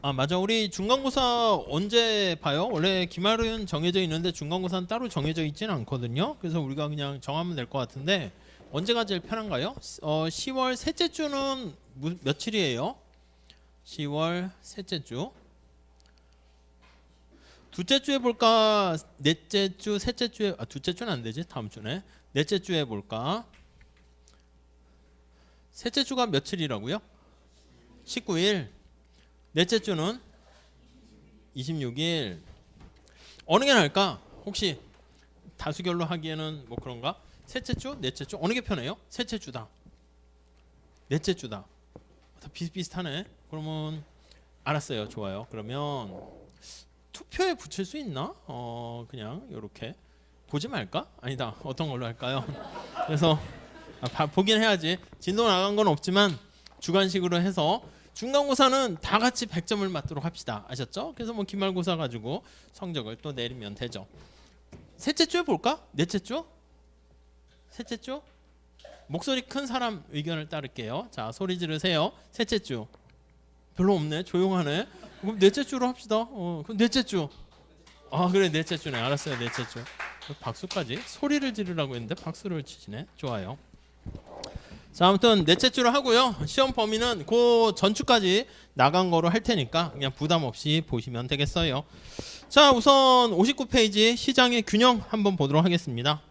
아 맞아. 우리 중간고사 언제 봐요? 원래 기말은 정해져 있는데 중간고사는 따로 정해져 있지는 않거든요. 그래서 우리가 그냥 정하면 될 것 같은데 언제가 제일 편한가요? 10월 셋째 주는 며칠이에요? 10월 셋째 주. 둘째 주에 볼까? 넷째 주, 셋째 주에 둘째 주는 안 되지. 다음 주네. 넷째 주에 볼까? 셋째 주가 며칠이라고요? 19일. 넷째 주는 26일. 어느 게 나을까? 혹시 다수결로 하기에는 뭐 그런가? 셋째 주, 넷째 주 어느 게 편해요? 셋째 주다. 넷째 주다. 다 비슷비슷하네. 그러면 알았어요. 좋아요. 그러면 투표에 붙일 수 있나? 그냥 이렇게 보지 말까? 아니다. 어떤 걸로 할까요? 그래서 보긴 해야지. 진도 나간 건 없지만 주관식으로 해서 중간고사는 다 같이 100점을 맞도록 합시다. 아셨죠? 그래서 뭐 기말고사 가지고 성적을 또 내리면 되죠. 셋째 주에 볼까? 넷째 주? 셋째 주? 목소리 큰 사람 의견을 따를게요. 자, 소리 지르세요. 셋째 주. 별로 없네. 조용하네. 그럼 넷째 주로 합시다. 그럼 넷째 주. 아, 그래. 넷째 주네. 알았어요. 넷째 주. 박수까지. 소리를 지르라고 했는데 박수를 치시네. 좋아요. 자, 아무튼 넷째 주로 하고요. 시험 범위는 그 전주까지 나간 거로 할 테니까 그냥 부담 없이 보시면 되겠어요. 자, 우선 59페이지 시장의 균형 한번 보도록 하겠습니다.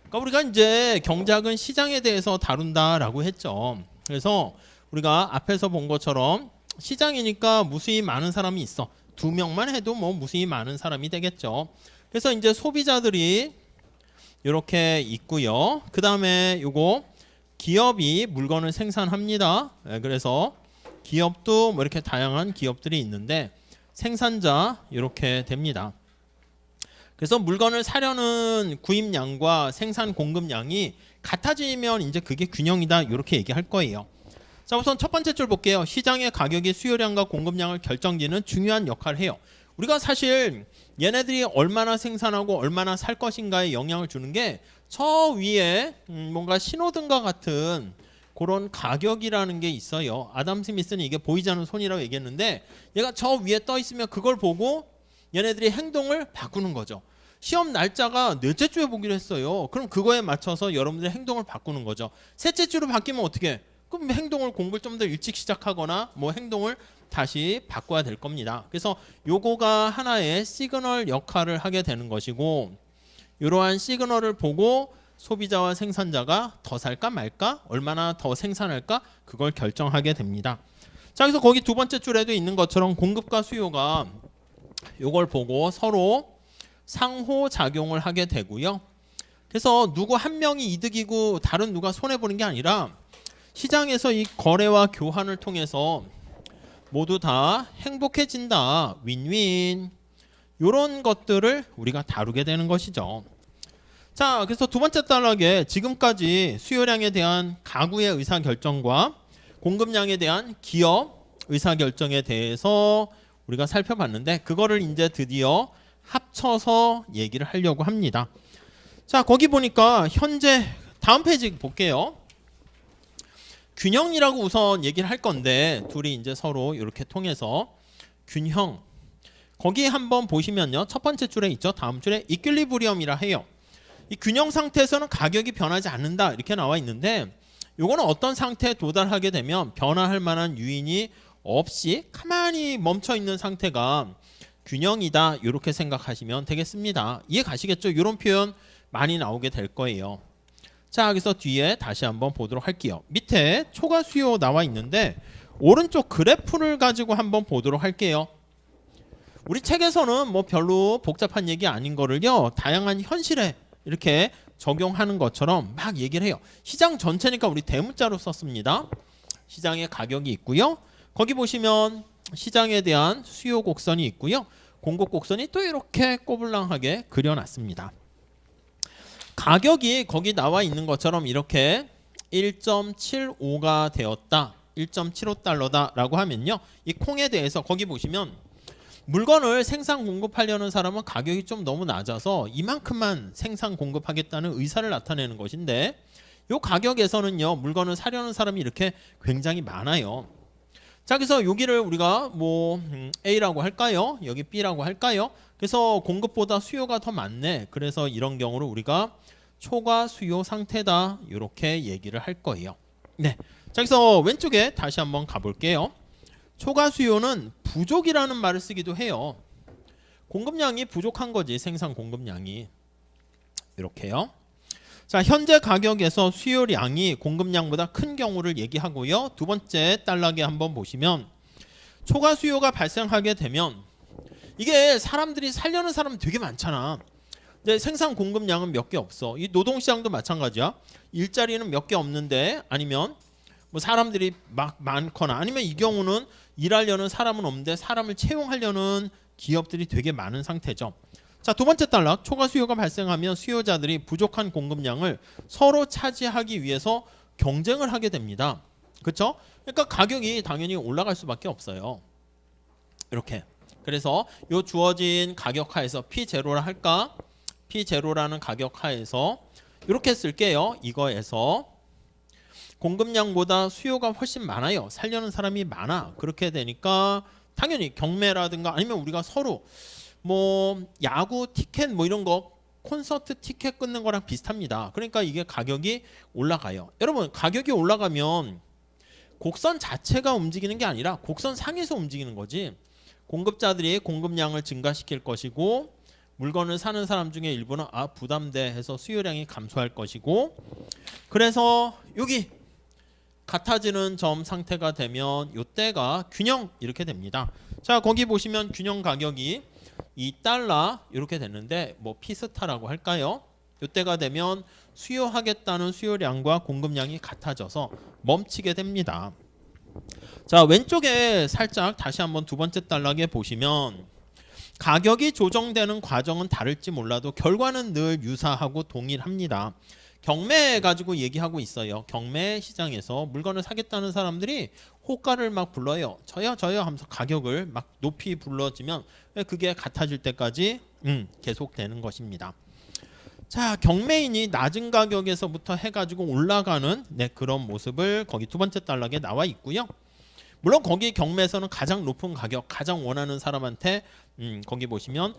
그러니까 우리가 이제 경작은 시장에 대해서 다룬다라고 했죠. 그래서 우리가 앞에서 본 것처럼 시장이니까 무수히 많은 사람이 있어. 2명만 해도 뭐 무수히 많은 사람이 되겠죠. 그래서 이제 소비자들이 이렇게 있고요. 그 다음에 요거 기업이 물건을 생산합니다. 그래서 기업도 뭐 이렇게 다양한 기업들이 있는데 생산자 이렇게 됩니다. 그래서 물건을 사려는 구입량과 생산 공급량이 같아지면 이제 그게 균형이다 이렇게 얘기할 거예요. 자, 우선 첫 번째 줄 볼게요. 시장의 가격이 수요량과 공급량을 결정짓는 중요한 역할을 해요. 우리가 사실 얘네들이 얼마나 생산하고 얼마나 살 것인가에 영향을 주는 게 저 위에 뭔가 신호등과 같은 그런 가격이라는 게 있어요. 아담 스미스는 이게 보이지 않는 손이라고 얘기했는데 얘가 저 위에 떠 있으면 그걸 보고 얘네들이 행동을 바꾸는 거죠. 시험 날짜가 넷째 주에 보기로 했어요. 그럼 그거에 맞춰서 여러분들의 행동을 바꾸는 거죠. 셋째 주로 바뀌면 어떻게 해? 그럼 행동을 공부를 좀 더 일찍 시작하거나 뭐 행동을 다시 바꿔야 될 겁니다. 그래서 요거가 하나의 시그널 역할을 하게 되는 것이고 이러한 시그널을 보고 소비자와 생산자가 더 살까 말까 얼마나 더 생산할까 그걸 결정하게 됩니다. 자, 그래서 거기 두 번째 줄에도 있는 것처럼 공급과 수요가 요걸 보고 서로 상호작용을 하게 되고요. 그래서 누구 한 명이 이득이고 다른 누가 손해보는 게 아니라 시장에서 이 거래와 교환을 통해서 모두 다 행복해진다. 윈윈. 이런 것들을 우리가 다루게 되는 것이죠. 자, 그래서 두 번째 단락에 지금까지 수요량에 대한 가구의 의사결정과 공급량에 대한 기업 의사결정에 대해서 우리가 살펴봤는데 그거를 이제 드디어 합쳐서 얘기를 하려고 합니다. 자, 거기 보니까 현재 다음 페이지 볼게요. 균형이라고 우선 얘기를 할 건데 둘이 이제 서로 이렇게 통해서 균형 거기 한번 보시면요. 첫 번째 줄에 있죠. 다음 줄에 이퀄리브리엄이라 해요. 이 균형 상태에서는 가격이 변하지 않는다 이렇게 나와 있는데 요거는 어떤 상태에 도달하게 되면 변화할 만한 요인이 없이 가만히 멈춰 있는 상태가 균형이다 이렇게 생각하시면 되겠습니다. 이해 가시겠죠? 이런 표현 많이 나오게 될 거예요. 자, 그래서 뒤에 다시 한번 보도록 할게요. 밑에 초과 수요 나와 있는데 오른쪽 그래프를 가지고 한번 보도록 할게요. 우리 책에서는 뭐 별로 복잡한 얘기 아닌 거를요 다양한 현실에 이렇게 적용하는 것처럼 막 얘기를 해요. 시장 전체니까 우리 대문자로 썼습니다. 시장의 가격이 있고요. 거기 보시면 시장에 대한 수요 곡선이 있고요. 공급 곡선이 또 이렇게 꼬불랑하게 그려놨습니다. 가격이 거기 나와 있는 것처럼 이렇게 1.75가 되었다. 1.75달러다 라고 하면요. 이 콩에 대해서 거기 보시면 물건을 생산 공급하려는 사람은 가격이 좀 너무 낮아서 이만큼만 생산 공급하겠다는 의사를 나타내는 것인데 이 가격에서는요 물건을 사려는 사람이 이렇게 굉장히 많아요. 자, 그래서 여기를 우리가 뭐 A라고 할까요? 여기 B라고 할까요? 그래서 공급보다 수요가 더 많네. 그래서 이런 경우를 우리가 초과 수요 상태다. 이렇게 얘기를 할 거예요. 네. 자, 그래서 왼쪽에 다시 한번 가볼게요. 초과 수요는 부족이라는 말을 쓰기도 해요. 공급량이 부족한 거지, 생산 공급량이. 이렇게요. 자, 현재 가격에서 수요량이 공급량보다 큰 경우를 얘기하고요. 두 번째 단락에 한번 보시면 초과 수요가 발생하게 되면 이게 사람들이 살려는 사람 되게 많잖아. 근데 생산 공급량은 몇 개 없어. 이 노동시장도 마찬가지야. 일자리는 몇 개 없는데 아니면 뭐 사람들이 막 많거나 아니면 이 경우는 일하려는 사람은 없는데 사람을 채용하려는 기업들이 되게 많은 상태죠. 자, 두 번째 단락. 초과 수요가 발생하면 수요자들이 부족한 공급량을 서로 차지하기 위해서 경쟁을 하게 됩니다. 그렇죠? 그러니까 가격이 당연히 올라갈 수밖에 없어요. 이렇게. 그래서 이 주어진 가격 하에서 P0라 할까? P0라는 가격 하에서 이렇게 쓸게요. 이거에서 공급량보다 수요가 훨씬 많아요. 살려는 사람이 많아. 그렇게 되니까 당연히 경매라든가 아니면 우리가 서로 뭐 야구 티켓 뭐 이런 거 콘서트 티켓 끊는 거랑 비슷합니다. 그러니까 이게 가격이 올라가요. 여러분, 가격이 올라가면 곡선 자체가 움직이는 게 아니라 곡선 상에서 움직이는 거지. 공급자들이 공급량을 증가시킬 것이고 물건을 사는 사람 중에 일부는 부담돼 해서 수요량이 감소할 것이고, 그래서 여기 같아지는 점 상태가 되면 이때가 균형 이렇게 됩니다. 자, 거기 보시면 균형 가격이 $2 이렇게 됐는데 뭐 P스타라고 할까요? 이때가 되면 수요하겠다는 수요량과 공급량이 같아져서 멈추게 됩니다. 자, 왼쪽에 살짝 다시 한번 두 번째 단락에 보시면 가격이 조정되는 과정은 다를지 몰라도 결과는 늘 유사하고 동일합니다. 경매 가지고 얘기하고 있어요. 경매 시장에서 물건을 사겠다는 사람들이 호가를 막 불러요. 저요 하면서 가격을 막 높이 불러지면 그게 같아질 때까지 계속되는 것입니다. 자, 경매인이 낮은 가격에서부터 해가지고 올라가는 그런 모습을 거기 두 번째 단락에 나와 있고요. 물론 거기 경매에서는 가장 높은 가격, 가장 원하는 사람한테 거기 보시면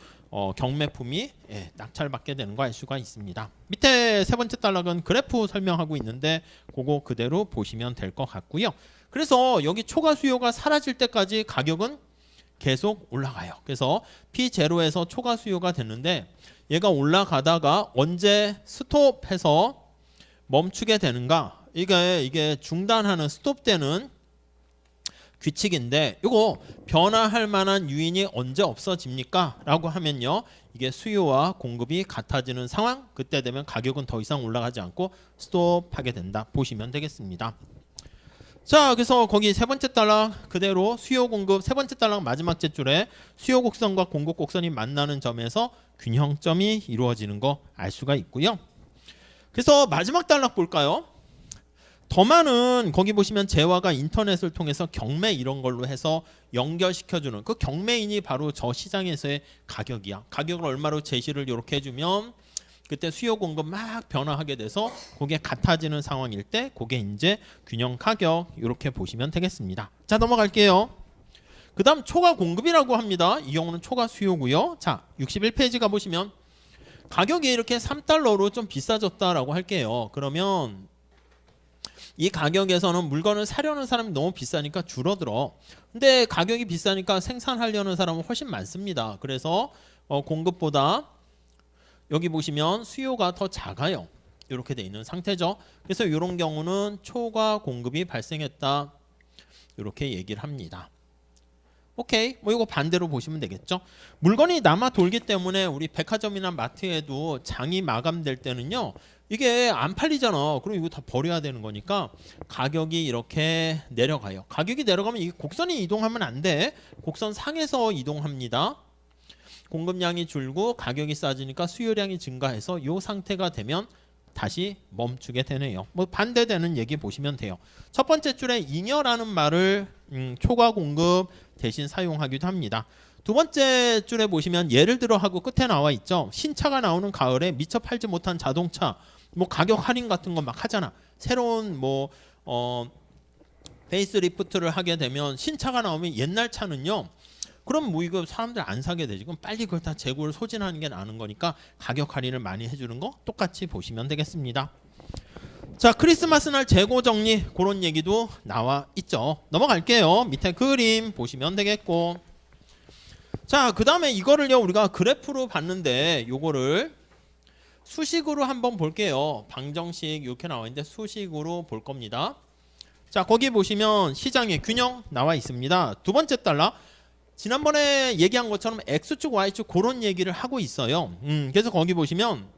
경매품이 낙찰받게 되는 거 알 수가 있습니다. 밑에 세 번째 단락은 그래프 설명하고 있는데 그거 그대로 보시면 될 것 같고요. 그래서 여기 초과 수요가 사라질 때까지 가격은 계속 올라가요. 그래서 P0에서 초과 수요가 됐는데 얘가 올라가다가 언제 스톱해서 멈추게 되는가? 이게 중단하는 스톱되는 규칙인데 이거 변화할 만한 요인이 언제 없어집니까? 라고 하면요, 이게 수요와 공급이 같아지는 상황, 그때 되면 가격은 더 이상 올라가지 않고 스톱하게 된다 보시면 되겠습니다. 자, 그래서 거기 세 번째 단락 그대로 수요 공급, 세 번째 단락 마지막 제줄에 수요 곡선과 공급 곡선이 만나는 점에서 균형점이 이루어지는 거 알 수가 있고요. 그래서 마지막 단락 볼까요? 더 많은 거기 보시면 재화가 인터넷을 통해서 경매 이런 걸로 해서 연결시켜주는 그 경매인이 바로 저 시장에서의 가격이야. 가격을 얼마로 제시를 이렇게 해주면 그때 수요 공급 막 변화하게 돼서 그게 같아지는 상황일 때 그게 이제 균형 가격 이렇게 보시면 되겠습니다. 자, 넘어갈게요. 그 다음 초과 공급이라고 합니다. 이 경우는 초과 수요고요. 자, 61페이지 가보시면 가격이 이렇게 $3로 좀 비싸졌다라고 할게요. 그러면 이 가격에서는 물건을 사려는 사람이 너무 비싸니까 줄어들어. 근데 가격이 비싸니까 생산하려는 사람은 훨씬 많습니다. 그래서 공급보다 여기 보시면 수요가 더 작아요. 이렇게 돼 있는 상태죠. 그래서 이런 경우는 초과 공급이 발생했다. 이렇게 얘기를 합니다. 오케이, 뭐 이거 반대로 보시면 되겠죠. 물건이 남아 돌기 때문에 우리 백화점이나 마트에도 장이 마감될 때는요, 이게 안 팔리잖아. 그럼 이거 다 버려야 되는 거니까 가격이 이렇게 내려가요. 가격이 내려가면 이 곡선이 이동하면 안 돼. 곡선 상에서 이동합니다. 공급량이 줄고 가격이 싸지니까 수요량이 증가해서 이 상태가 되면 다시 멈추게 되네요. 뭐 반대되는 얘기 보시면 돼요. 첫 번째 줄에 잉여라는 말을 초과 공급 대신 사용하기도 합니다. 두 번째 줄에 보시면 예를 들어 하고 끝에 나와 있죠. 신차가 나오는 가을에 미처 팔지 못한 자동차 뭐 가격 할인 같은 거 막 하잖아. 새로운 뭐 페이스 리프트를 하게 되면 신차가 나오면 옛날 차는요. 그럼 뭐 이거 사람들 안 사게 되지. 그럼 빨리 그걸 다 재고를 소진하는 게 나은 거니까 가격 할인을 많이 해주는 거 똑같이 보시면 되겠습니다. 자, 크리스마스 날 재고 정리 그런 얘기도 나와 있죠. 넘어갈게요. 밑에 그림 보시면 되겠고. 자, 그 다음에 이거를요 우리가 그래프로 봤는데 요거를 수식으로 한번 볼게요. 방정식 이렇게 나와 있는데 수식으로 볼 겁니다. 자, 거기 보시면 시장의 균형 나와 있습니다. 두 번째 달러. 지난번에 얘기한 것처럼 X축, Y축 그런 얘기를 하고 있어요. 그래서 거기 보시면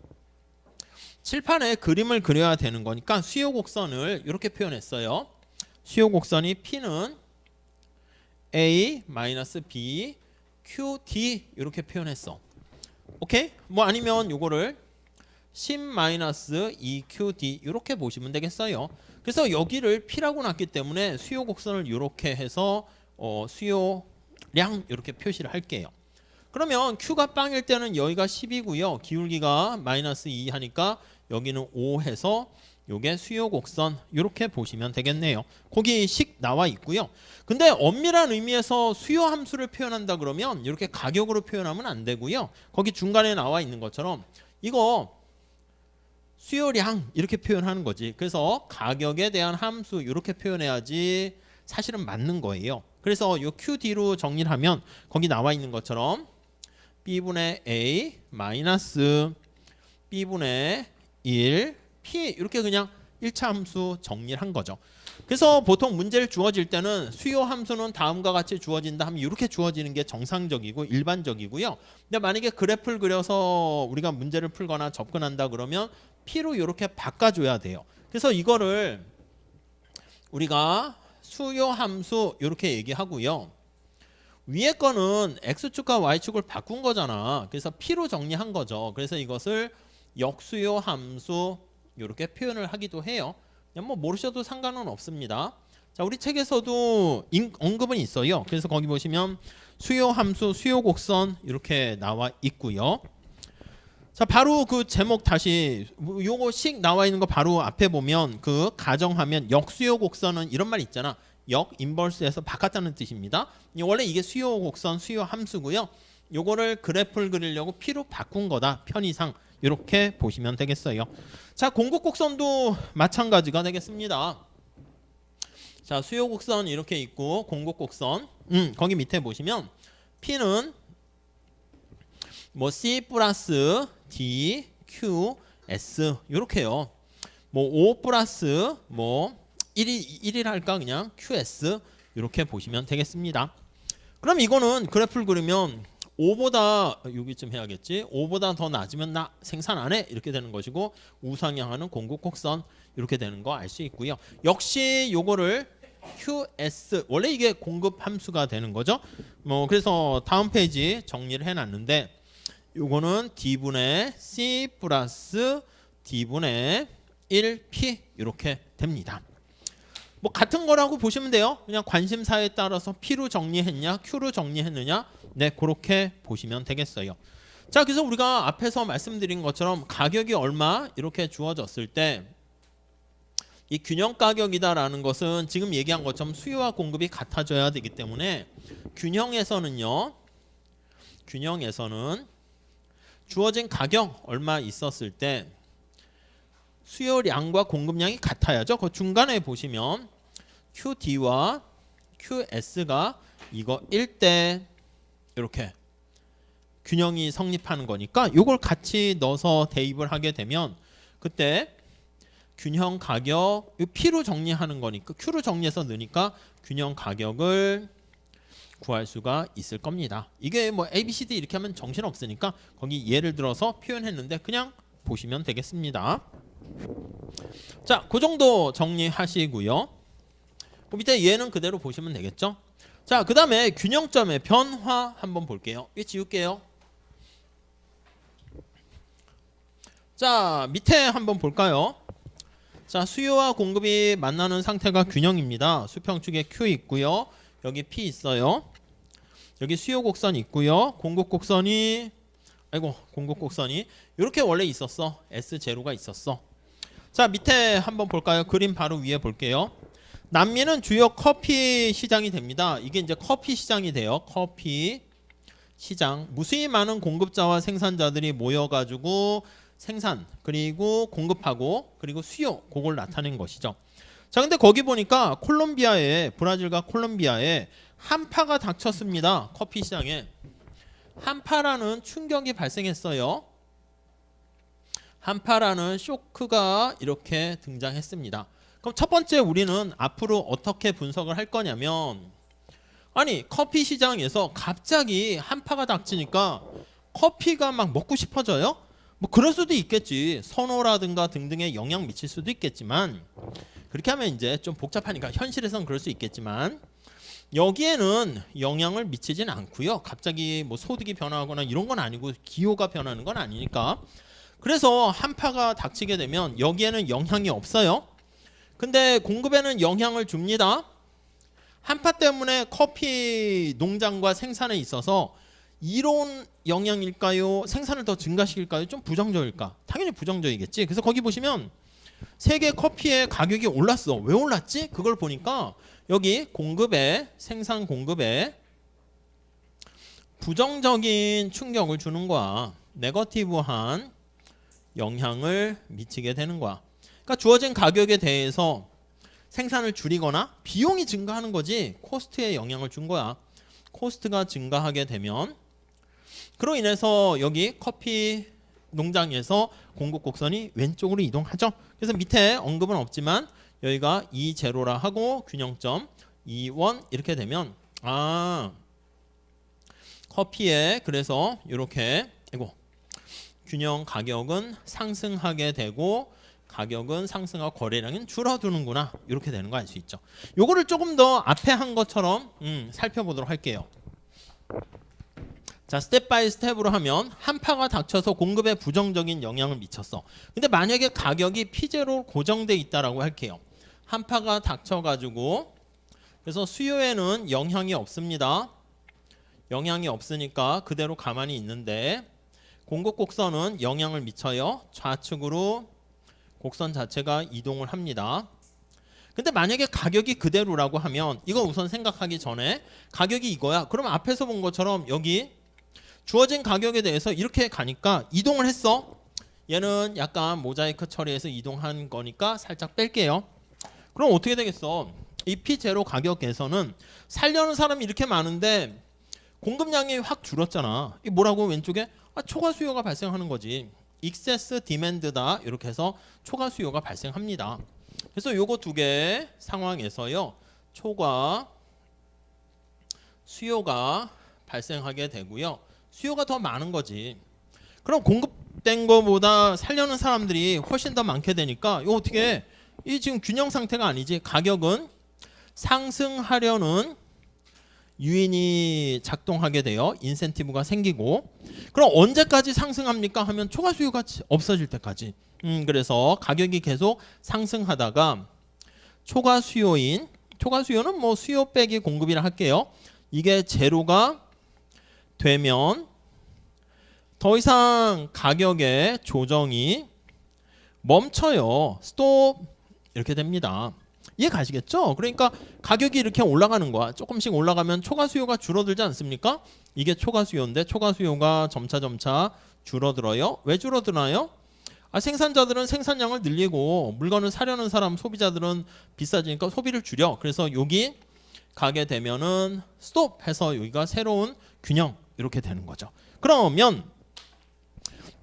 칠판에 그림을 그려야 되는 거니까 수요 곡선을 이렇게 표현했어요. 수요 곡선이 P는 A-B QD 이렇게 표현했어. 오케이? 뭐 아니면 요거를 10-2QD 이렇게 보시면 되겠어요. 그래서 여기를 P라고 놨기 때문에 수요 곡선을 이렇게 해서 수요량 이렇게 표시를 할게요. 그러면 Q가 빵일 때는 여기가 10이고요. 기울기가 -2 하니까 여기는 5 해서 요게 수요 곡선 이렇게 보시면 되겠네요. 거기 식 나와 있고요. 근데 엄밀한 의미에서 수요 함수를 표현한다 그러면 이렇게 가격으로 표현하면 안 되고요. 거기 중간에 나와 있는 것처럼 이거 수요량 이렇게 표현하는 거지. 그래서 가격에 대한 함수 이렇게 표현해야지 사실은 맞는 거예요. 그래서 요 QD로 정리를 하면 거기 나와 있는 것처럼 B분의 A 마이너스 B분의 1 P 이렇게 그냥 1차 함수 정리를 한 거죠. 그래서 보통 문제를 주어질 때는 수요 함수는 다음과 같이 주어진다 하면 이렇게 주어지는 게 정상적이고 일반적이고요. 근데 만약에 그래프를 그려서 우리가 문제를 풀거나 접근한다 그러면 P로 이렇게 바꿔줘야 돼요. 그래서 이거를 우리가 수요 함수 이렇게 얘기하고요. 위에 거는 X축과 Y축을 바꾼 거잖아. 그래서 P로 정리한 거죠. 그래서 이것을 역수요 함수 이렇게 표현을 하기도 해요. 그냥 뭐 모르셔도 상관은 없습니다. 자, 우리 책에서도 언급은 있어요. 그래서 거기 보시면 수요 함수, 수요 곡선 이렇게 나와 있고요. 자, 바로 그 제목 다시 요거식 나와 있는 거 바로 앞에 보면 그 가정하면 역수요 곡선은 이런 말 있잖아. 역 인버스에서 바꿨다는 뜻입니다. 원래 이게 수요 곡선, 수요 함수고요. 요거를 그래프를 그리려고 P로 바꾼 거다. 편의상 이렇게 보시면 되겠어요. 자, 공급 곡선도 마찬가지가 되겠습니다. 자, 수요 곡선 이렇게 있고 공급 곡선 거기 밑에 보시면 P는 뭐 C 플러스 D, Q, S 이렇게요. 뭐 5 플러스 뭐 1일 할까 그냥 QS 이렇게 보시면 되겠습니다. 그럼 이거는 그래프를 그리면 5보다 여기쯤 해야겠지. 5보다 더 낮으면 나 생산 안 해 이렇게 되는 것이고 우상향하는 공급 곡선 이렇게 되는 거 알 수 있고요. 역시 요거를 QS 원래 이게 공급 함수가 되는 거죠. 뭐 그래서 다음 페이지 정리를 해놨는데 요거는 D분의 C 플러스 D분의 1P 이렇게 됩니다. 뭐 같은 거라고 보시면 돼요. 그냥 관심사에 따라서 P로 정리했냐 Q로 정리했느냐 네 그렇게 보시면 되겠어요. 자, 그래서 우리가 앞에서 말씀드린 것처럼 가격이 얼마 이렇게 주어졌을 때 이 균형 가격이다라는 것은 지금 얘기한 것처럼 수요와 공급이 같아져야 되기 때문에 균형에서는 주어진 가격 얼마 있었을 때 수요량과 공급량이 같아야죠. 그 중간에 보시면 QD와 QS가 이거 1대 이렇게 균형이 성립하는 거니까 이걸 같이 넣어서 대입을 하게 되면 그때 균형 가격 P로 정리하는 거니까 Q로 정리해서 넣으니까 균형 가격을 구할 수가 있을 겁니다. 이게 뭐 A, B, C, D 이렇게 하면 정신 없으니까 거기 예를 들어서 표현했는데 그냥 보시면 되겠습니다. 자, 그 정도 정리하시고요. 그 밑에 얘는 그대로 보시면 되겠죠. 자, 그 다음에 균형점의 변화 한번 볼게요. 이거 지울게요. 자, 밑에 한번 볼까요? 자, 수요와 공급이 만나는 상태가 균형입니다. 수평축에 Q 있고요. 여기 P 있어요. 여기 수요 곡선 있고요. 공급 곡선이 이렇게 원래 있었어. S 제로가 있었어. 자, 밑에 한번 볼까요? 그림 바로 위에 볼게요. 남미는 주요 커피 시장이 됩니다. 이게 이제 커피 시장이 돼요. 커피 시장. 무수히 많은 공급자와 생산자들이 모여가지고 생산 그리고 공급하고 그리고 수요 그걸 나타낸 것이죠. 자, 근데 거기 보니까 콜롬비아에 브라질과 콜롬비아에 한파가 닥쳤습니다. 커피 시장에 한파라는 충격이 발생했어요. 한파라는 쇼크가 이렇게 등장했습니다. 그럼 첫 번째 우리는 앞으로 어떻게 분석을 할 거냐면, 아니 커피 시장에서 갑자기 한파가 닥치니까 커피가 막 먹고 싶어져요? 뭐 그럴 수도 있겠지. 선호라든가 등등에 영향 미칠 수도 있겠지만, 그렇게 하면 이제 좀 복잡하니까 현실에선 그럴 수 있겠지만 여기에는 영향을 미치진 않고요. 갑자기 뭐 소득이 변화하거나 이런 건 아니고 기호가 변하는 건 아니니까. 그래서 한파가 닥치게 되면 여기에는 영향이 없어요. 근데 공급에는 영향을 줍니다. 한파 때문에 커피 농장과 생산에 있어서 이론 영향일까요? 생산을 더 증가시킬까요? 좀 부정적일까? 당연히 부정적이겠지. 그래서 거기 보시면 세계 커피의 가격이 올랐어. 왜 올랐지? 그걸 보니까 여기 공급에 생산 공급에 부정적인 충격을 주는 거야. 네거티브한 영향을 미치게 되는 거야. 그러니까 주어진 가격에 대해서 생산을 줄이거나 비용이 증가하는 거지 코스트에 영향을 준 거야. 코스트가 증가하게 되면 그로 인해서 여기 커피 농장에서 공급 곡선이 왼쪽으로 이동하죠. 그래서 밑에 언급은 없지만 여기가 2제로라 하고 균형점 2원 이렇게 되면 커피에 그래서 이렇게 균형 가격은 상승하게 되고 가격은 상승하고 거래량은 줄어드는구나 이렇게 되는 거 알 수 있죠. 요거를 조금 더 앞에 한 것처럼 살펴보도록 할게요. 자, 스텝 바이 스텝으로 하면 한파가 닥쳐서 공급에 부정적인 영향을 미쳤어. 근데 만약에 가격이 P0로 고정돼 있다라고 할게요. 한파가 닥쳐가지고 그래서 수요에는 영향이 없습니다. 영향이 없으니까 그대로 가만히 있는데 공급 곡선은 영향을 미쳐요. 좌측으로 곡선 자체가 이동을 합니다. 근데 만약에 가격이 그대로라고 하면 이거 우선 생각하기 전에 가격이 이거야. 그럼 앞에서 본 것처럼 여기 주어진 가격에 대해서 이렇게 가니까 이동을 했어. 얘는 약간 모자이크 처리해서 이동한 거니까 살짝 뺄게요. 그럼 어떻게 되겠어? 이 P0 가격에서는 살려는 사람이 이렇게 많은데 공급량이 확 줄었잖아. 이게 뭐라고 왼쪽에? 초과 수요가 발생하는 거지. 익세스 디맨드다 이렇게 해서 초과 수요가 발생합니다. 그래서 요거 두 개 상황에서요 초과 수요가 발생하게 되고요. 수요가 더 많은 거지. 그럼 공급된 거보다 살려는 사람들이 훨씬 더 많게 되니까 이거 어떻게 해? 이 지금 균형 상태가 아니지. 가격은 상승하려는 유인이 작동하게 돼요. 인센티브가 생기고. 그럼 언제까지 상승합니까? 하면 초과 수요가 없어질 때까지. 그래서 가격이 계속 상승하다가 초과 수요는 뭐 수요 빼기 공급이라 할게요. 이게 제로가 되면 더 이상 가격의 조정이 멈춰요. 스톱 이렇게 됩니다. 이해 가시겠죠? 그러니까 가격이 이렇게 올라가는 거야. 조금씩 올라가면 초과 수요가 줄어들지 않습니까? 이게 초과 수요인데 초과 수요가 점차 줄어들어요. 왜 줄어드나요? 생산자들은 생산량을 늘리고 물건을 사려는 사람 소비자들은 비싸지니까 소비를 줄여. 그래서 여기 가게 되면은 스톱 해서 여기가 새로운 균형 이렇게 되는 거죠. 그러면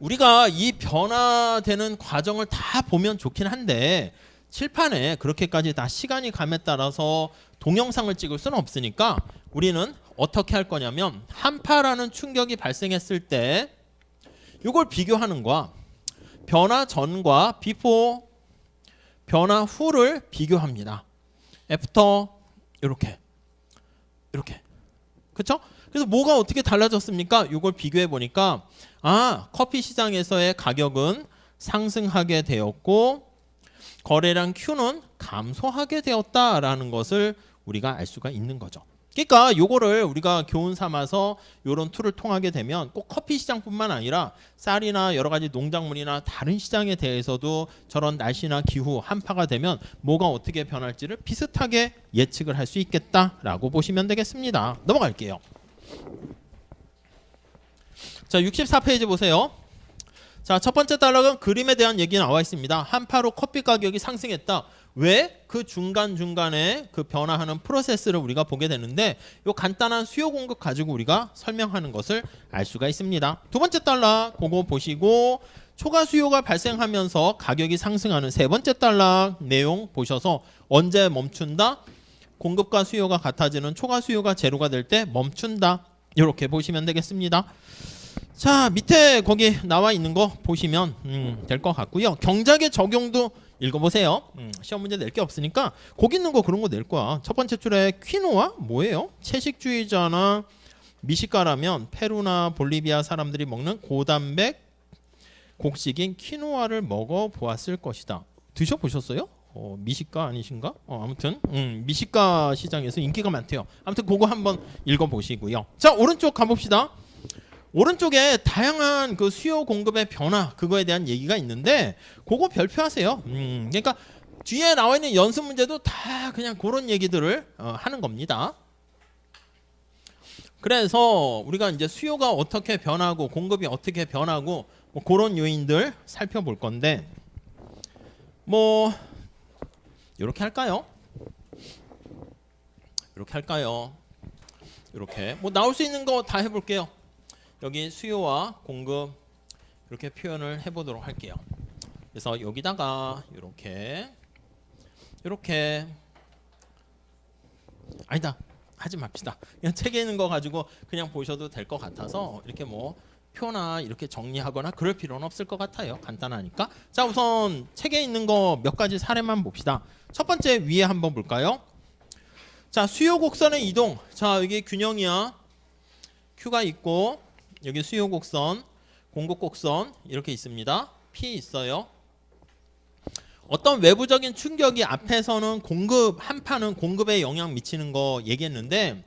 우리가 이 변화되는 과정을 다 보면 좋긴 한데 칠판에 그렇게까지 다 시간이 감에 따라서 동영상을 찍을 수는 없으니까 우리는 어떻게 할 거냐면 한파라는 충격이 발생했을 때 이걸 비교하는 거야. 변화 전과 비포 변화 후를 비교합니다. 애프터 이렇게 그렇죠? 그래서 뭐가 어떻게 달라졌습니까? 이걸 비교해 보니까 커피 시장에서의 가격은 상승하게 되었고 거래량 Q는 감소하게 되었다라는 것을 우리가 알 수가 있는 거죠. 그러니까 요거를 우리가 교훈 삼아서 요런 툴을 통하게 되면 꼭 커피 시장뿐만 아니라 쌀이나 여러 가지 농작물이나 다른 시장에 대해서도 저런 날씨나 기후 한파가 되면 뭐가 어떻게 변할지를 비슷하게 예측을 할 수 있겠다라고 보시면 되겠습니다. 넘어갈게요. 자, 64페이지 보세요. 자, 첫 번째 단락은 그림에 대한 얘기 나와 있습니다. 한파로 커피 가격이 상승했다. 왜? 그 중간중간에 그 변화하는 프로세스를 우리가 보게 되는데 요 간단한 수요 공급 가지고 우리가 설명하는 것을 알 수가 있습니다. 두 번째 단락 그거 보시고 초과 수요가 발생하면서 가격이 상승하는 세 번째 단락 내용 보셔서 언제 멈춘다? 공급과 수요가 같아지는 초과 수요가 제로가 될 때 멈춘다. 이렇게 보시면 되겠습니다. 자, 밑에 거기 나와 있는 거 보시면 될 것 같고요. 경작의 적용도 읽어보세요. 시험 문제 낼 게 없으니까 거기 있는 거 그런 거 낼 거야. 첫 번째 줄에 퀴노아 뭐예요? 채식주의자나 미식가라면 페루나 볼리비아 사람들이 먹는 고단백 곡식인 퀴노아를 먹어보았을 것이다. 드셔보셨어요? 미식가 아니신가? 아무튼 미식가 시장에서 인기가 많대요. 아무튼 그거 한번 읽어보시고요. 자, 오른쪽 가봅시다. 오른쪽에 다양한 그 수요 공급의 변화 그거에 대한 얘기가 있는데 그거 별표하세요. 그러니까 뒤에 나와 있는 연습 문제도 다 그냥 그런 얘기들을 하는 겁니다. 그래서 우리가 이제 수요가 어떻게 변하고 공급이 어떻게 변하고 뭐 그런 요인들 살펴볼 건데 뭐 이렇게 할까요? 이렇게 할까요? 이렇게 뭐 나올 수 있는 거 다 해볼게요. 여기 수요와 공급 이렇게 표현을 해보도록 할게요. 그래서 여기다가 이렇게 아니다 하지 맙시다. 그냥 책에 있는 거 가지고 그냥 보셔도 될 것 같아서 이렇게 뭐 표나 이렇게 정리하거나 그럴 필요는 없을 것 같아요. 간단하니까. 자, 우선 책에 있는 거 몇 가지 사례만 봅시다. 첫 번째 위에 한번 볼까요? 자, 수요 곡선의 이동. 자, 여기 균형이야. Q가 있고 여기 수요 곡선, 공급 곡선 이렇게 있습니다. P 있어요. 어떤 외부적인 충격이 앞에서는 한파는 공급에 영향 미치는 거 얘기했는데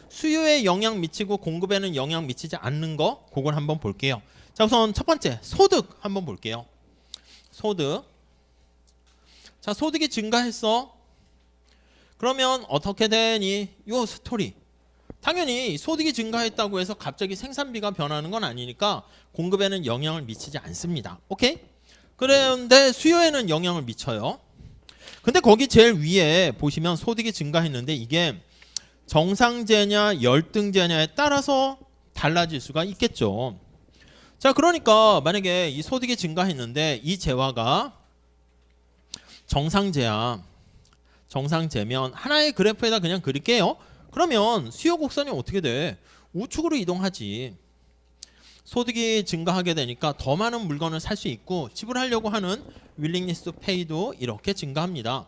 수요에 영향 미치고 공급에는 영향 미치지 않는 거 그걸 한번 볼게요. 자, 우선 첫 번째 소득 한번 볼게요. 소득. 자, 소득이 증가했어. 그러면 어떻게 되니? 요 스토리. 당연히 소득이 증가했다고 해서 갑자기 생산비가 변하는 건 아니니까 공급에는 영향을 미치지 않습니다. 오케이? 그런데 수요에는 영향을 미쳐요. 근데 거기 제일 위에 보시면 소득이 증가했는데 이게 정상제냐 열등제냐에 따라서 달라질 수가 있겠죠. 자, 그러니까 만약에 이 소득이 증가했는데 이 재화가 정상제야. 정상제면 하나의 그래프에다 그냥 그릴게요. 그러면 수요 곡선이 어떻게 돼? 우측으로 이동하지. 소득이 증가하게 되니까 더 많은 물건을 살 수 있고 지불하려고 하는 willingness to pay도 이렇게 증가합니다.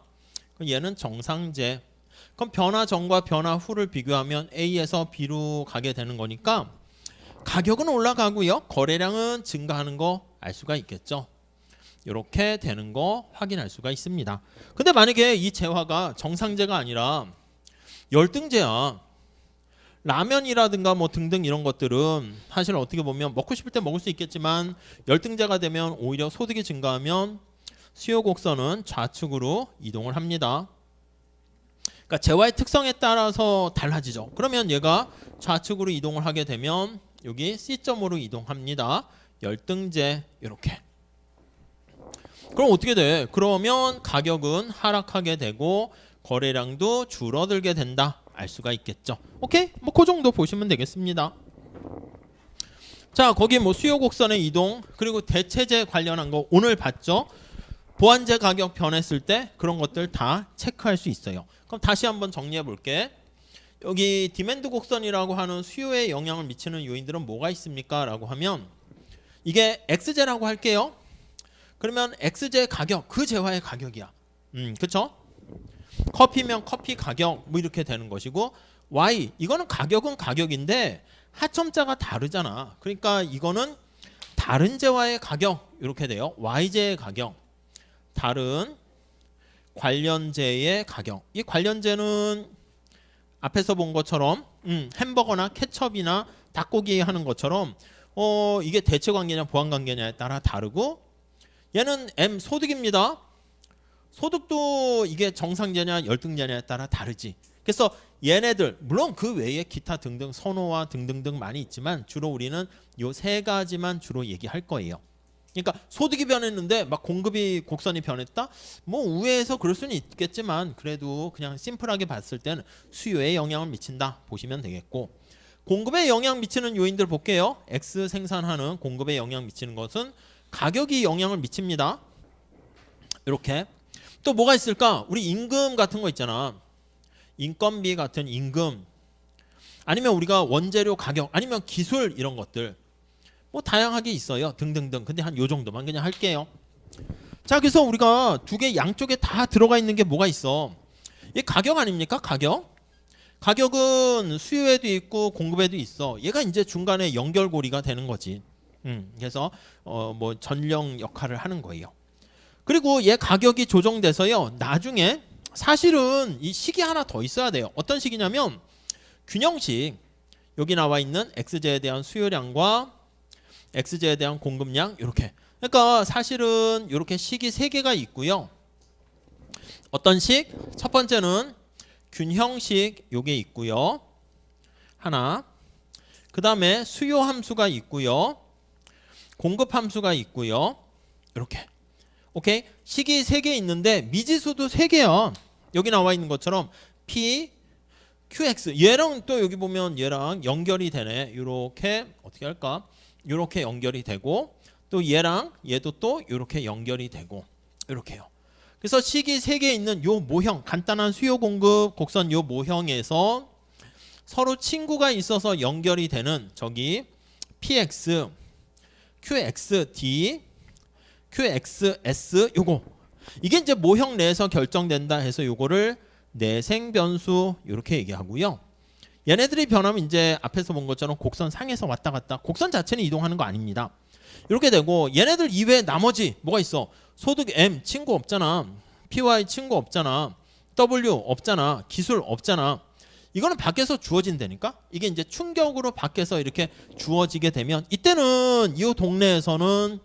얘는 정상제. 그럼 변화 전과 변화 후를 비교하면 A에서 B로 가게 되는 거니까 가격은 올라가고요. 거래량은 증가하는 거 알 수가 있겠죠. 이렇게 되는 거 확인할 수가 있습니다. 근데 만약에 이 재화가 정상제가 아니라 열등제야. 라면이라든가 뭐 등등 이런 것들은 사실 어떻게 보면 먹고 싶을 때 먹을 수 있겠지만 열등제가 되면 오히려 소득이 증가하면 수요 곡선은 좌측으로 이동을 합니다. 그러니까 재화의 특성에 따라서 달라지죠. 그러면 얘가 좌측으로 이동을 하게 되면 여기 C점으로 이동합니다. 열등제 이렇게. 그럼 어떻게 돼? 그러면 가격은 하락하게 되고 거래량도 줄어들게 된다. 알 수가 있겠죠. 오케이? 뭐 그 정도 보시면 되겠습니다. 자, 거기 뭐 수요 곡선의 이동 그리고 대체제 관련한 거 오늘 봤죠? 보완제 가격 변했을 때 그런 것들 다 체크할 수 있어요. 그럼 다시 한번 정리해 볼게. 여기 디맨드 곡선이라고 하는 수요에 영향을 미치는 요인들은 뭐가 있습니까? 라고 하면 이게 X제라고 할게요. 그러면 X제 가격, 그 재화의 가격이야. 그쵸? 커피면 커피 가격 뭐 이렇게 되는 것이고 Y 이거는 가격은 가격인데 하첨자가 다르잖아. 그러니까 이거는 다른 재화의 가격 이렇게 돼요. Y제의 가격, 다른 관련제의 가격. 이 관련제는 앞에서 본 것처럼 햄버거나 케첩이나 닭고기 하는 것처럼 이게 대체 관계냐 보완 관계냐에 따라 다르고 얘는 M 소득입니다. 소득도 이게 정상제냐 열등제냐에 따라 다르지. 그래서 얘네들 물론 그 외에 기타 등등 선호와 등등등 많이 있지만 주로 우리는 요 세 가지만 주로 얘기할 거예요. 그러니까 소득이 변했는데 막 공급이 곡선이 변했다? 뭐 우회해서 그럴 수는 있겠지만 그래도 그냥 심플하게 봤을 때는 수요에 영향을 미친다 보시면 되겠고 공급에 영향 미치는 요인들 볼게요. X 생산하는 공급에 영향 미치는 것은 가격이 영향을 미칩니다. 이렇게 또 뭐가 있을까? 우리 임금 같은 거 있잖아. 인건비 같은 임금 아니면 우리가 원재료 가격 아니면 기술 이런 것들 뭐 다양하게 있어요. 등등등. 근데 한 요 정도만 그냥 할게요. 자, 그래서 우리가 두 개 양쪽에 다 들어가 있는 게 뭐가 있어? 이 가격 아닙니까? 가격. 가격은 수요에도 있고 공급에도 있어. 얘가 이제 중간에 연결고리가 되는 거지. 그래서 뭐 전령 역할을 하는 거예요. 그리고 얘 가격이 조정돼서요. 나중에 사실은 이 식이 하나 더 있어야 돼요. 어떤 식이냐면 균형식. 여기 나와 있는 X제에 대한 수요량과 X제에 대한 공급량 이렇게. 그러니까 사실은 이렇게 식이 세 개가 있고요. 어떤 식? 첫 번째는 균형식 요게 있고요. 하나. 그 다음에 수요 함수가 있고요. 공급 함수가 있고요. 이렇게. 오케이? 식이 3개 있는데 미지수도 3개야. 여기 나와 있는 것처럼 P, QX. 얘랑 또 여기 보면 얘랑 연결이 되네. 이렇게 어떻게 할까? 이렇게 연결이 되고 또 얘랑 얘도 또 이렇게 연결이 되고 이렇게요. 그래서 식이 3개 있는 요 모형 간단한 수요 공급 곡선 요 모형에서 서로 친구가 있어서 연결이 되는 저기 PX, QXD, QXS 요거 이게 이제 모형 내에서 결정된다 해서 요거를 내생 변수 이렇게 얘기하고요. 얘네들이 변하면 이제 앞에서 본 것처럼 곡선 상에서 왔다 갔다 곡선 자체는 이동하는 거 아닙니다. 이렇게 되고 얘네들 이외에 나머지 뭐가 있어? 소득 M 친구 없잖아. PY 친구 없잖아. W 없잖아. 기술 없잖아. 이거는 밖에서 주어진다니까? 이게 이제 충격으로 밖에서 이렇게 주어지게 되면 이때는 이 동네에서는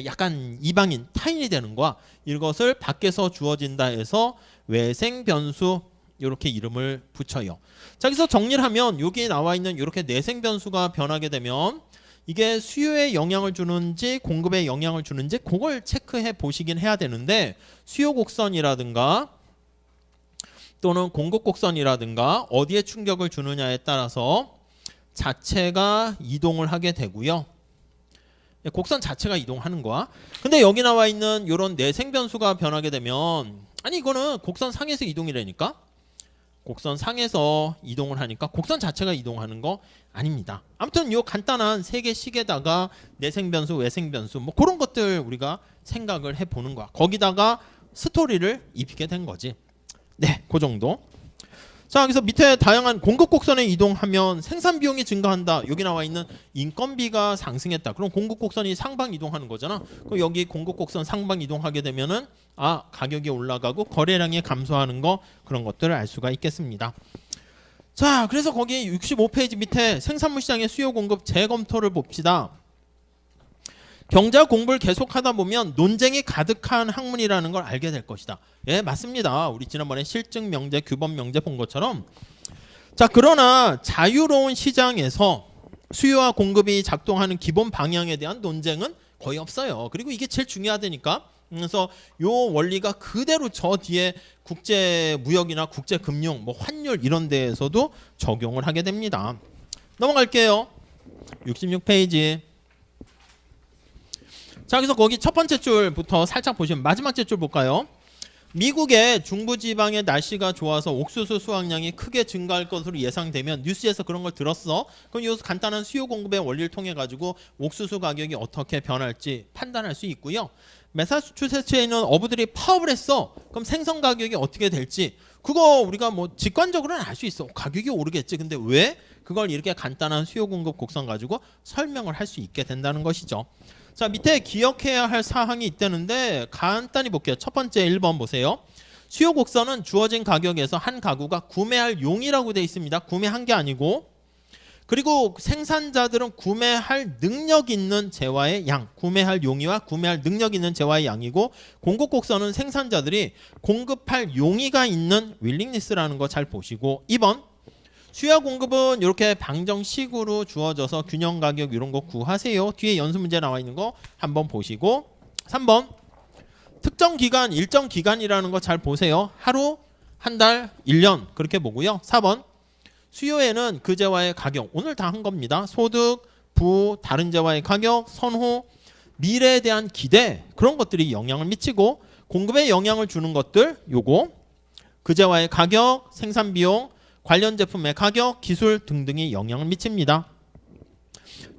약간 이방인 타인이 되는 거야. 이것을 밖에서 주어진다 해서 외생 변수 이렇게 이름을 붙여요. 자, 여기서 정리를 하면 여기 나와 있는 이렇게 내생 변수가 변하게 되면 이게 수요에 영향을 주는지 공급에 영향을 주는지 그걸 체크해 보시긴 해야 되는데 수요 곡선이라든가 또는 공급 곡선이라든가 어디에 충격을 주느냐에 따라서 자체가 이동을 하게 되고요. 곡선 자체가 이동하는 거야. 근데 여기 나와 있는 이런 내생 변수가 변하게 되면 아니 이거는 곡선 상에서 이동이라니까? 곡선 상에서 이동을 하니까 곡선 자체가 이동하는 거 아닙니다. 아무튼 요 간단한 세 개 식에다가 내생 변수, 외생 변수 뭐 그런 것들 우리가 생각을 해보는 거야. 거기다가 스토리를 입히게 된 거지. 네, 그 정도. 자, 여기서 밑에 다양한 공급 곡선에 이동하면 생산 비용이 증가한다. 여기 나와 있는 인건비가 상승했다. 그럼 공급 곡선이 상방 이동하는 거잖아. 그럼 여기 공급 곡선 상방 이동하게 되면은 가격이 올라가고 거래량이 감소하는 거 그런 것들을 알 수가 있겠습니다. 자, 그래서 거기 65페이지 밑에 생산물 시장의 수요 공급 재검토를 봅시다. 경제학 공부를 계속하다 보면 논쟁이 가득한 학문이라는 걸 알게 될 것이다. 예, 맞습니다. 우리 지난번에 실증 명제, 규범 명제 본 것처럼 자, 그러나 자유로운 시장에서 수요와 공급이 작동하는 기본 방향에 대한 논쟁은 거의 없어요. 그리고 이게 제일 중요하다니까. 그래서 요 원리가 그대로 저 뒤에 국제 무역이나 국제 금융, 뭐 환율 이런 데에서도 적용을 하게 됩니다. 넘어갈게요. 66페이지. 자, 그래서 거기 첫 번째 줄부터 살짝 보시면 마지막 줄 볼까요? 미국의 중부지방의 날씨가 좋아서 옥수수 수확량이 크게 증가할 것으로 예상되면 뉴스에서 그런 걸 들었어. 그럼 이 간단한 수요 공급의 원리를 통해 가지고 옥수수 가격이 어떻게 변할지 판단할 수 있고요. 매사추세츠에 있는 어부들이 파업을 했어. 그럼 생선 가격이 어떻게 될지 그거 우리가 뭐 직관적으로는 알 수 있어. 가격이 오르겠지. 근데 왜? 그걸 이렇게 간단한 수요 공급 곡선 가지고 설명을 할 수 있게 된다는 것이죠. 자, 밑에 기억해야 할 사항이 있다는데 간단히 볼게요. 첫 번째 1번 보세요. 수요 곡선은 주어진 가격에서 한 가구가 구매할 용이라고 되어 있습니다. 구매한 게 아니고. 그리고 생산자들은 구매할 능력 있는 재화의 양, 구매할 용의와 구매할 능력 있는 재화의 양이고, 공급 곡선은 생산자들이 공급할 용의가 있는 윌링니스라는 거 잘 보시고, 2번 수요와 공급은 이렇게 방정식으로 주어져서 균형 가격 이런 거 구하세요. 뒤에 연수 문제 나와 있는 거 한번 보시고, 3번 특정 기간, 일정 기간이라는 거 잘 보세요. 하루, 한 달, 1년 그렇게 보고요. 4번 수요에는 그 재화의 가격, 오늘 다 한 겁니다. 소득, 부, 다른 재화의 가격, 선호, 미래에 대한 기대, 그런 것들이 영향을 미치고, 공급에 영향을 주는 것들 요거 그 재화의 가격, 생산 비용, 관련 제품의 가격, 기술 등등이 영향을 미칩니다.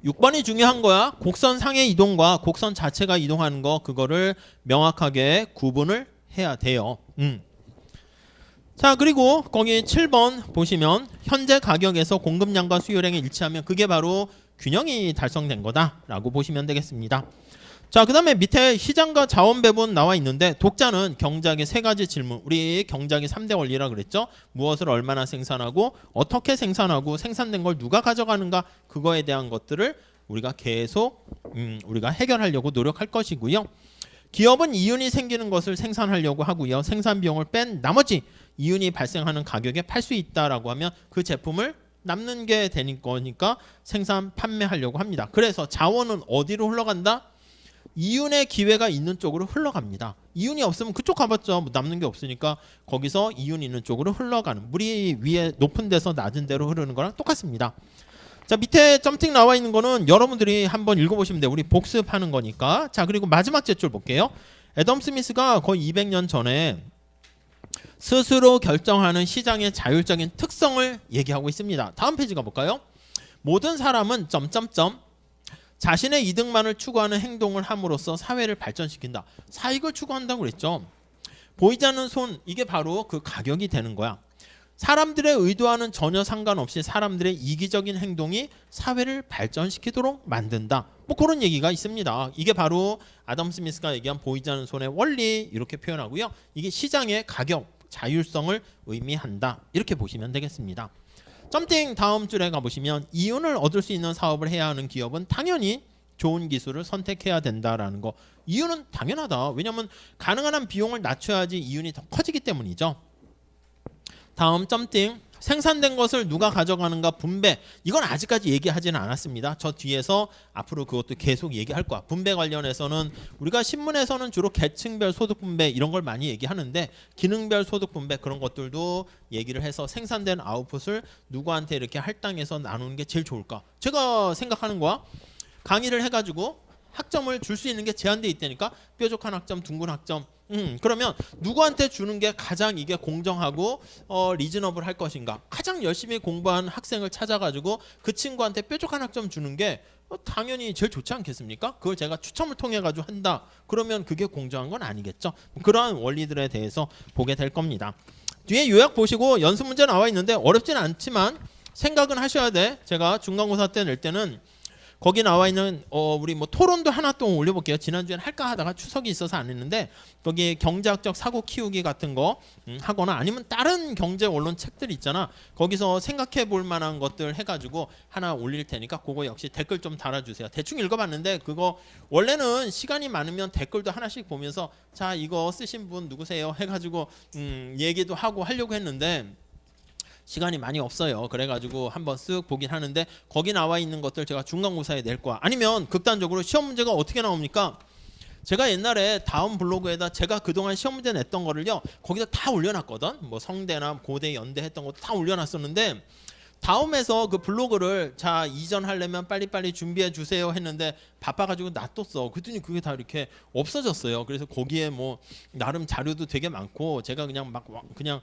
6번이 중요한 거야. 곡선 상의 이동과 곡선 자체가 이동하는 거, 그거를 명확하게 구분을 해야 돼요. 자, 그리고 거기 7번 보시면 현재 가격에서 공급량과 수요량이 일치하면 그게 바로 균형이 달성된 거다라고 보시면 되겠습니다. 자, 그 다음에 밑에 시장과 자원 배분 나와 있는데, 독자는 경제학의 세 가지 질문, 우리 경제학의 3대 원리라 그랬죠. 무엇을 얼마나 생산하고, 어떻게 생산하고, 생산된 걸 누가 가져가는가, 그거에 대한 것들을 우리가 계속 우리가 해결하려고 노력할 것이고요. 기업은 이윤이 생기는 것을 생산하려고 하고요. 생산 비용을 뺀 나머지 이윤이 발생하는 가격에 팔 수 있다라고 하면 그 제품을 남는 게 되는 거니까 생산 판매하려고 합니다. 그래서 자원은 어디로 흘러간다? 이윤의 기회가 있는 쪽으로 흘러갑니다. 이윤이 없으면 그쪽 가봤죠. 뭐 남는 게 없으니까 거기서 이윤 있는 쪽으로 흘러가는, 물이 위에 높은 데서 낮은 데로 흐르는 거랑 똑같습니다. 자, 밑에 점팅 나와 있는 거는 여러분들이 한번 읽어보시면 돼요. 우리 복습하는 거니까. 자, 그리고 마지막 제출 볼게요. 애덤 스미스가 거의 200년 전에 스스로 결정하는 시장의 자율적인 특성을 얘기하고 있습니다. 다음 페이지 가볼까요? 모든 사람은 점점점 자신의 이득만을 추구하는 행동을 함으로써 사회를 발전시킨다. 사익을 추구한다고 그랬죠. 보이지 않는 손, 이게 바로 그 가격이 되는 거야. 사람들의 의도와는 전혀 상관없이 사람들의 이기적인 행동이 사회를 발전시키도록 만든다. 뭐 그런 얘기가 있습니다. 이게 바로 아담 스미스가 얘기한 보이지 않는 손의 원리, 이렇게 표현하고요. 이게 시장의 가격, 자율성을 의미한다. 이렇게 보시면 되겠습니다. 점팅 다음 줄에 가보시면 이윤을 얻을 수 있는 사업을 해야 하는 기업은 당연히 좋은 기술을 선택해야 된다라는 거. 이유는 당연하다. 왜냐하면 가능한 한 비용을 낮춰야지 이윤이 더 커지기 때문이죠. 다음 점팅 생산된 것을 누가 가져가는가 분배, 이건 아직까지 얘기하지는 않았습니다. 저 뒤에서 앞으로 그것도 계속 얘기할 거야. 분배 관련해서는 우리가 신문에서는 주로 계층별 소득 분배 이런 걸 많이 얘기하는데, 기능별 소득 분배 그런 것들도 얘기를 해서 생산된 아웃풋을 누구한테 이렇게 할당해서 나누는 게 제일 좋을까, 제가 생각하는 거야. 강의를 해가지고 학점을 줄 수 있는 게 제한돼 있다니까. 뾰족한 학점, 둥근 학점. 그러면 누구한테 주는 게 가장 이게 공정하고 리즈너블 할 것인가? 가장 열심히 공부한 학생을 찾아가지고 그 친구한테 뾰족한 학점 주는 게 당연히 제일 좋지 않겠습니까? 그걸 제가 추첨을 통해 가지고 한다. 그러면 그게 공정한 건 아니겠죠. 그러한 원리들에 대해서 보게 될 겁니다. 뒤에 요약 보시고 연습 문제 나와 있는데 어렵지는 않지만 생각은 하셔야 돼. 제가 중간고사 때 낼 때는 거기 나와 있는 우리 뭐 토론도 하나 또 올려볼게요. 지난주엔 할까 하다가 추석이 있어서 안 했는데, 거기 경제학적 사고 키우기 같은 거 하거나 아니면 다른 경제 언론 책들 있잖아. 거기서 생각해 볼 만한 것들 해가지고 하나 올릴 테니까 그거 역시 댓글 좀 달아주세요. 대충 읽어봤는데 그거 원래는 시간이 많으면 댓글도 하나씩 보면서 자 이거 쓰신 분 누구세요 해가지고 얘기도 하고 하려고 했는데 시간이 많이 없어요. 그래가지고 한번 쓱 보긴 하는데 거기 나와 있는 것들 제가 중간고사에 낼 거야. 아니면 극단적으로 시험 문제가 어떻게 나옵니까? 제가 옛날에 다음 블로그에다 제가 그동안 시험 문제 냈던 거를요 거기다 다 올려놨거든. 뭐 성대나 고대, 연대 했던 것도 다 올려놨었는데 다음에서 그 블로그를 자 이전하려면 빨리빨리 준비해 주세요 했는데 바빠가지고 놔뒀어. 그랬더니 그게 다 이렇게 없어졌어요. 그래서 거기에 뭐 나름 자료도 되게 많고 제가 그냥 막 그냥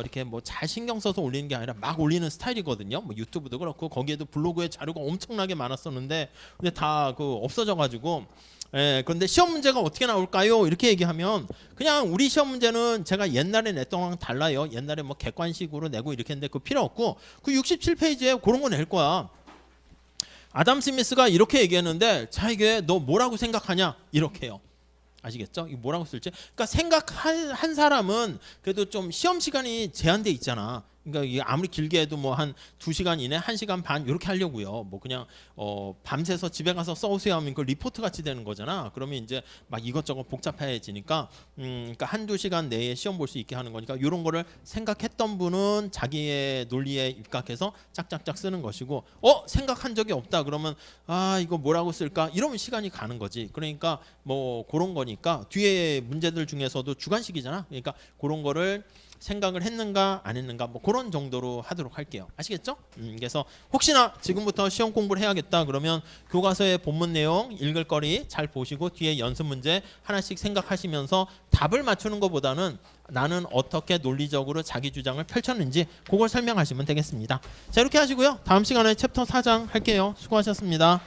이렇게 뭐 잘 신경 써서 올리는 게 아니라 막 올리는 스타일이거든요. 뭐 유튜브도 그렇고 거기에도 블로그에 자료가 엄청나게 많았었는데 근데 다 그 없어져가지고. 예, 그런데 시험 문제가 어떻게 나올까요? 이렇게 얘기하면 그냥 우리 시험 문제는 제가 옛날에 냈던 거랑 달라요. 옛날에 뭐 객관식으로 내고 이렇게 했는데 그거 필요 없고 그 67페이지에 그런 거 낼 거야. 아담 스미스가 이렇게 얘기했는데 자 이게 너 뭐라고 생각하냐? 이렇게 해요. 아시겠죠? 이거 뭐라고 쓸지. 그러니까 생각한 사람은 그래도 좀 시험 시간이 제한돼 있잖아. 그러니까 이게 아무리 길게 해도 뭐 한 2시간 이내, 1시간 반 이렇게 하려고요. 뭐 그냥 밤새서 집에 가서 써오세요 하면 그 리포트 같이 되는 거잖아. 그러면 이제 막 이것저것 복잡해지니까 그러니까 1~2시간 내에 시험 볼 수 있게 하는 거니까 이런 거를 생각했던 분은 자기의 논리에 입각해서 짝짝짝 쓰는 것이고 생각한 적이 없다 그러면 아 이거 뭐라고 쓸까 이러면 시간이 가는 거지. 그러니까 뭐 그런 거니까 뒤에 문제들 중에서도 주관식이잖아. 그러니까 그런 거를 생각을 했는가 안 했는가 뭐 그런 정도로 하도록 할게요. 아시겠죠? 그래서 혹시나 지금부터 시험 공부를 해야겠다 그러면 교과서의 본문 내용 읽을 거리 잘 보시고 뒤에 연습 문제 하나씩 생각하시면서 답을 맞추는 것보다는 나는 어떻게 논리적으로 자기 주장을 펼쳤는지 그걸 설명하시면 되겠습니다. 자 이렇게 하시고요. 다음 시간에 챕터 4장 할게요. 수고하셨습니다.